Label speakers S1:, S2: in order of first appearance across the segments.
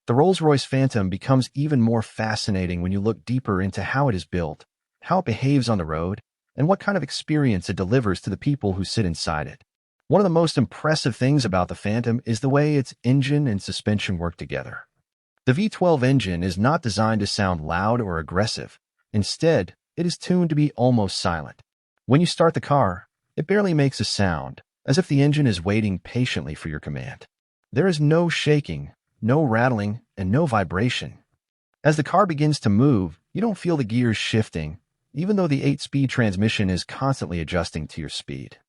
S1: The Rolls-Royce Phantom becomes even more fascinating when you look deeper into how it is built, how it behaves on the road, and what kind of experience it delivers to the people who sit inside it. One of the most impressive things about the Phantom is the way its engine and suspension work together. The V12 engine is not designed to sound loud or aggressive. Instead, it is tuned to be almost silent. When you start the car, it barely makes a sound, as if the engine is waiting patiently for your command. There is no shaking, no rattling, and no vibration. As the car begins to move, you don't feel the gears shifting, even though the 8-speed transmission is constantly adjusting to your speed.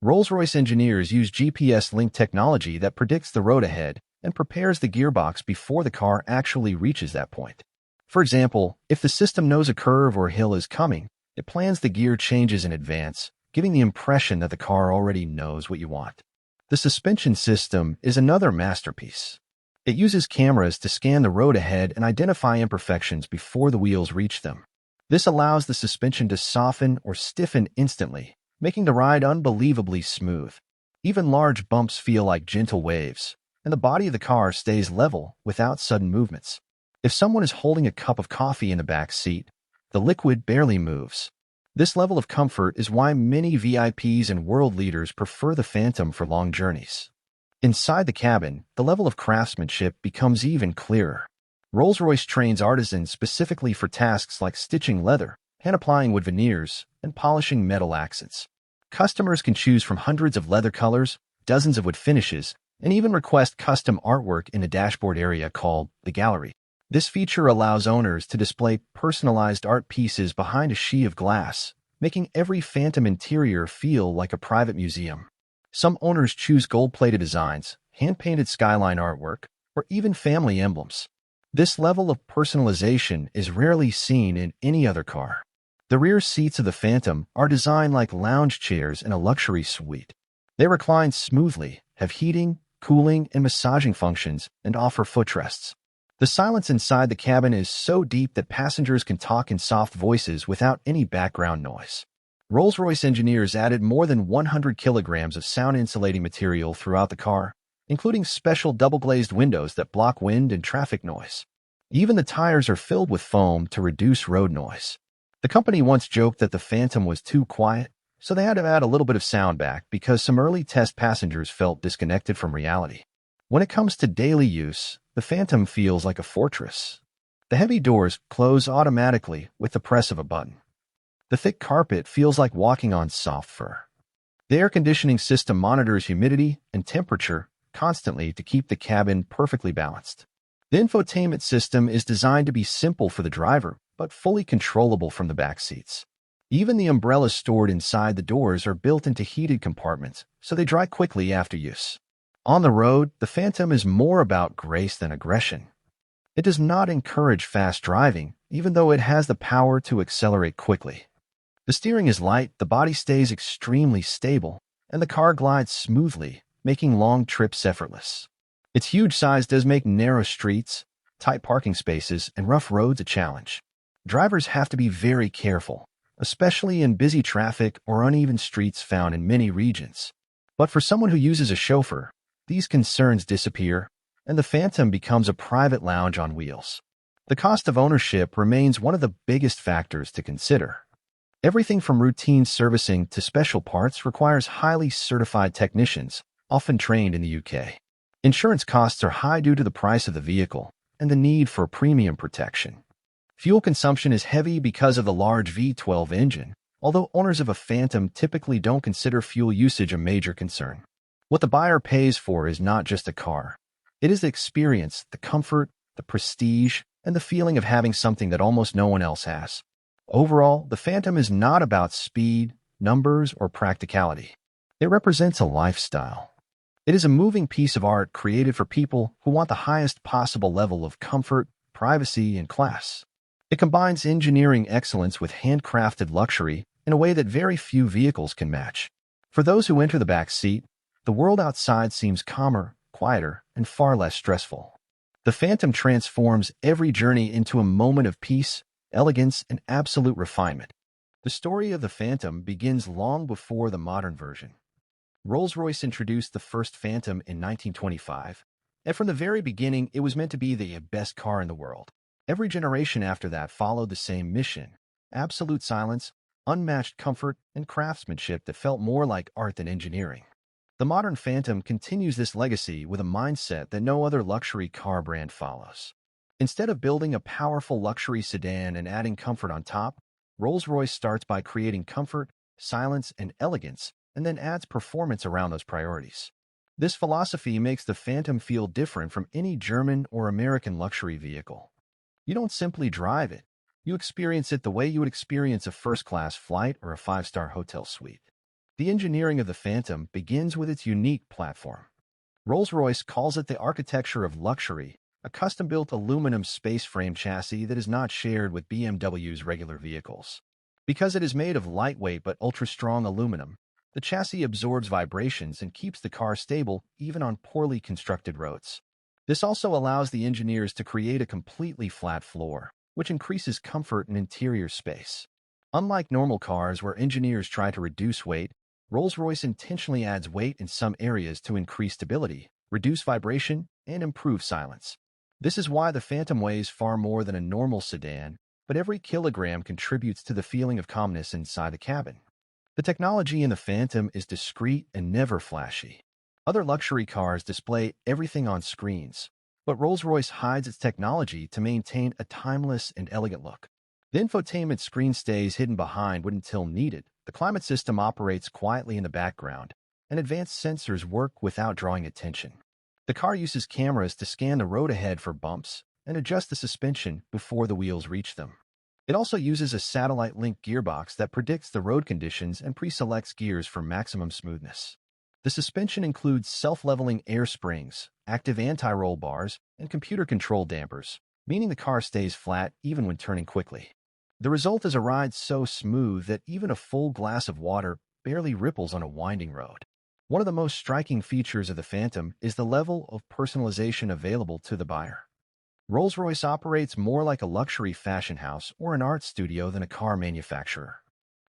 S1: Rolls-Royce engineers use GPS-linked technology that predicts the road ahead and prepares the gearbox before the car actually reaches that point. For example, if the system knows a curve or hill is coming, it plans the gear changes in advance, giving the impression that the car already knows what you want. The suspension system is another masterpiece. It uses cameras to scan the road ahead and identify imperfections before the wheels reach them. This allows the suspension to soften or stiffen instantly, making the ride unbelievably smooth. Even large bumps feel like gentle waves, and the body of the car stays level without sudden movements. If someone is holding a cup of coffee in the back seat, the liquid barely moves. This level of comfort is why many VIPs and world leaders prefer the Phantom for long journeys. Inside the cabin, the level of craftsmanship becomes even clearer. Rolls-Royce trains artisans specifically for tasks like stitching leather, hand-applying wood veneers, and polishing metal accents. Customers can choose from hundreds of leather colors, dozens of wood finishes, and even request custom artwork in a dashboard area called the gallery. This feature allows owners to display personalized art pieces behind a sheet of glass, making every Phantom interior feel like a private museum. Some owners choose gold-plated designs, hand-painted skyline artwork, or even family emblems. This level of personalization is rarely seen in any other car. The rear seats of the Phantom are designed like lounge chairs in a luxury suite. They recline smoothly, have heating, cooling, and massaging functions, and offer footrests. The silence inside the cabin is so deep that passengers can talk in soft voices without any background noise. Rolls-Royce engineers added more than 100 kilograms of sound-insulating material throughout the car, including special double-glazed windows that block wind and traffic noise. Even the tires are filled with foam to reduce road noise. The company once joked that the Phantom was too quiet, so they had to add a little bit of sound back because some early test passengers felt disconnected from reality. When it comes to daily use, the Phantom feels like a fortress. The heavy doors close automatically with the press of a button. The thick carpet feels like walking on soft fur. The air conditioning system monitors humidity and temperature constantly to keep the cabin perfectly balanced. The infotainment system is designed to be simple for the driver, but fully controllable from the back seats. Even the umbrellas stored inside the doors are built into heated compartments, so they dry quickly after use. On the road, the Phantom is more about grace than aggression. It does not encourage fast driving, even though it has the power to accelerate quickly. The steering is light, the body stays extremely stable, and the car glides smoothly, making long trips effortless. Its huge size does make narrow streets, tight parking spaces, and rough roads a challenge. Drivers have to be very careful, especially in busy traffic or uneven streets found in many regions. But for someone who uses a chauffeur, these concerns disappear, and the Phantom becomes a private lounge on wheels. The cost of ownership remains one of the biggest factors to consider. Everything from routine servicing to special parts requires highly certified technicians, often trained in the UK. Insurance costs are high due to the price of the vehicle and the need for premium protection. Fuel consumption is heavy because of the large V12 engine, although owners of a Phantom typically don't consider fuel usage a major concern. What the buyer pays for is not just a car. It is the experience, the comfort, the prestige, and the feeling of having something that almost no one else has. Overall, the Phantom is not about speed, numbers, or practicality. It represents a lifestyle. It is a moving piece of art created for people who want the highest possible level of comfort, privacy, and class. It combines engineering excellence with handcrafted luxury in a way that very few vehicles can match. For those who enter the back seat, the world outside seems calmer, quieter, and far less stressful. The Phantom transforms every journey into a moment of peace, elegance, and absolute refinement. The story of the Phantom begins long before the modern version. Rolls-Royce introduced the first Phantom in 1925, And from the very beginning, it was meant to be the best car in the world. Every generation after that followed the same mission: absolute silence, unmatched comfort, and craftsmanship that felt more like art than engineering. The modern Phantom continues this legacy with a mindset that no other luxury car brand follows. Instead of building a powerful luxury sedan and adding comfort on top, Rolls-Royce starts by creating comfort, silence, and elegance, and then adds performance around those priorities. This philosophy makes the Phantom feel different from any German or American luxury vehicle. You don't simply drive it, you experience it the way you would experience a first-class flight or a five-star hotel suite. The engineering of the Phantom begins with its unique platform. Rolls-Royce calls it the architecture of luxury, a custom-built aluminum space frame chassis that is not shared with BMW's regular vehicles. Because it is made of lightweight but ultra-strong aluminum, the chassis absorbs vibrations and keeps the car stable even on poorly constructed roads. This also allows the engineers to create a completely flat floor, which increases comfort and interior space. Unlike normal cars where engineers try to reduce weight, Rolls-Royce intentionally adds weight in some areas to increase stability, reduce vibration, and improve silence. This is why the Phantom weighs far more than a normal sedan, but every kilogram contributes to the feeling of calmness inside the cabin. The technology in the Phantom is discreet and never flashy. Other luxury cars display everything on screens, but Rolls-Royce hides its technology to maintain a timeless and elegant look. The infotainment screen stays hidden behind until needed. The climate system operates quietly in the background, and advanced sensors work without drawing attention. The car uses cameras to scan the road ahead for bumps and adjust the suspension before the wheels reach them. It also uses a satellite-linked gearbox that predicts the road conditions and pre-selects gears for maximum smoothness. The suspension includes self-leveling air springs, active anti-roll bars, and computer-controlled dampers, meaning the car stays flat even when turning quickly. The result is a ride so smooth that even a full glass of water barely ripples on a winding road. One of the most striking features of the Phantom is the level of personalization available to the buyer. Rolls-Royce operates more like a luxury fashion house or an art studio than a car manufacturer.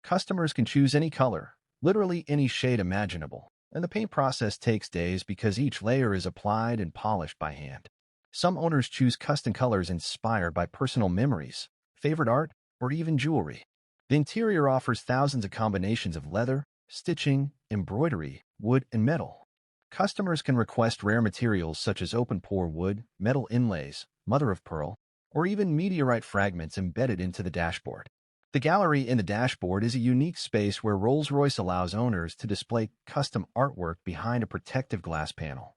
S1: Customers can choose any color, literally any shade imaginable, and the paint process takes days because each layer is applied and polished by hand. Some owners choose custom colors inspired by personal memories, favorite art, or even jewelry. The interior offers thousands of combinations of leather, stitching, embroidery, wood, and metal. Customers can request rare materials such as open-pore wood, metal inlays, mother-of-pearl, or even meteorite fragments embedded into the dashboard. The gallery in the dashboard is a unique space where Rolls-Royce allows owners to display custom artwork behind a protective glass panel.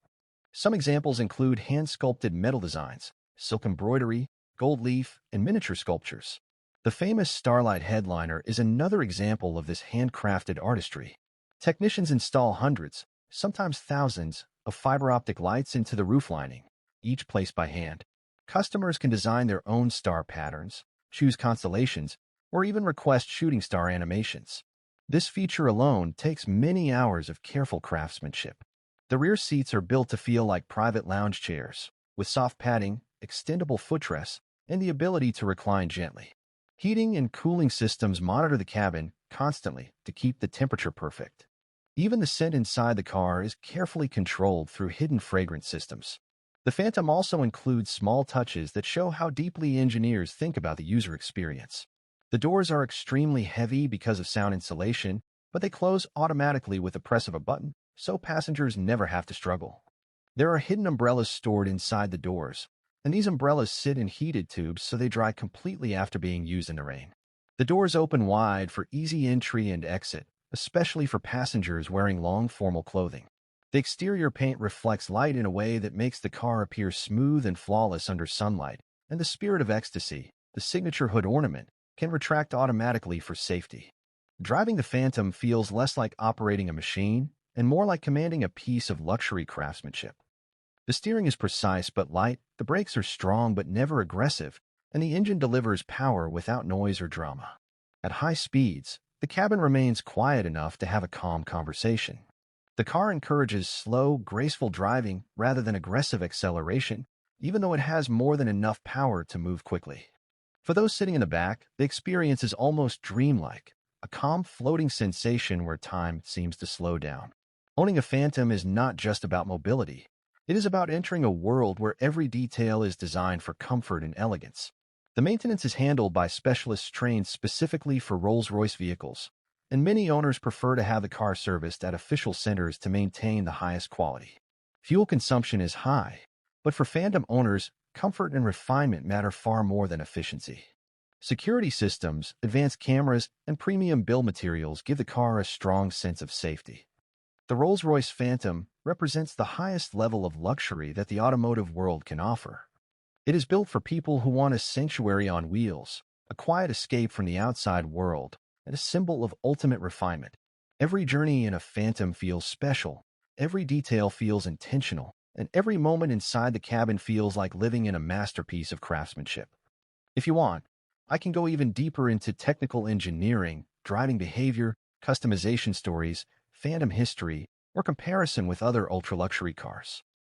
S1: Some examples include hand-sculpted metal designs, silk embroidery, gold leaf, and miniature sculptures. The famous Starlight headliner is another example of this handcrafted artistry. Technicians install hundreds, sometimes thousands, of fiber optic lights into the roof lining, each placed by hand. Customers can design their own star patterns, choose constellations, or even request shooting star animations. This feature alone takes many hours of careful craftsmanship. The rear seats are built to feel like private lounge chairs, with soft padding, extendable footrests, and the ability to recline gently. Heating and cooling systems monitor the cabin constantly to keep the temperature perfect. Even the scent inside the car is carefully controlled through hidden fragrance systems. The Phantom also includes small touches that show how deeply engineers think about the user experience. The doors are extremely heavy because of sound insulation, but they close automatically with the press of a button, so passengers never have to struggle. There are hidden umbrellas stored inside the doors, and these umbrellas sit in heated tubes so they dry completely after being used in the rain. The doors open wide for easy entry and exit, especially for passengers wearing long formal clothing. The exterior paint reflects light in a way that makes the car appear smooth and flawless under sunlight, and the Spirit of Ecstasy, the signature hood ornament, can retract automatically for safety. Driving the Phantom feels less like operating a machine and more like commanding a piece of luxury craftsmanship. The steering is precise but light, the brakes are strong but never aggressive, and the engine delivers power without noise or drama. At high speeds, the cabin remains quiet enough to have a calm conversation. The car encourages slow, graceful driving rather than aggressive acceleration, even though it has more than enough power to move quickly. For those sitting in the back, the experience is almost dreamlike, a calm, floating sensation where time seems to slow down. Owning a Phantom is not just about mobility. It is about entering a world where every detail is designed for comfort and elegance. The maintenance is handled by specialists trained specifically for Rolls-Royce vehicles, and many owners prefer to have the car serviced at official centers to maintain the highest quality. Fuel consumption is high, but for Phantom owners, comfort and refinement matter far more than efficiency. Security systems, advanced cameras, and premium build materials give the car a strong sense of safety. The Rolls-Royce Phantom represents the highest level of luxury that the automotive world can offer. It is built for people who want a sanctuary on wheels, a quiet escape from the outside world, and a symbol of ultimate refinement. Every journey in a Phantom feels special, every detail feels intentional, and every moment inside the cabin feels like living in a masterpiece of craftsmanship. If you want, I can go even deeper into technical engineering, driving behavior, customization stories, Phantom history, or comparison with other ultra-luxury cars.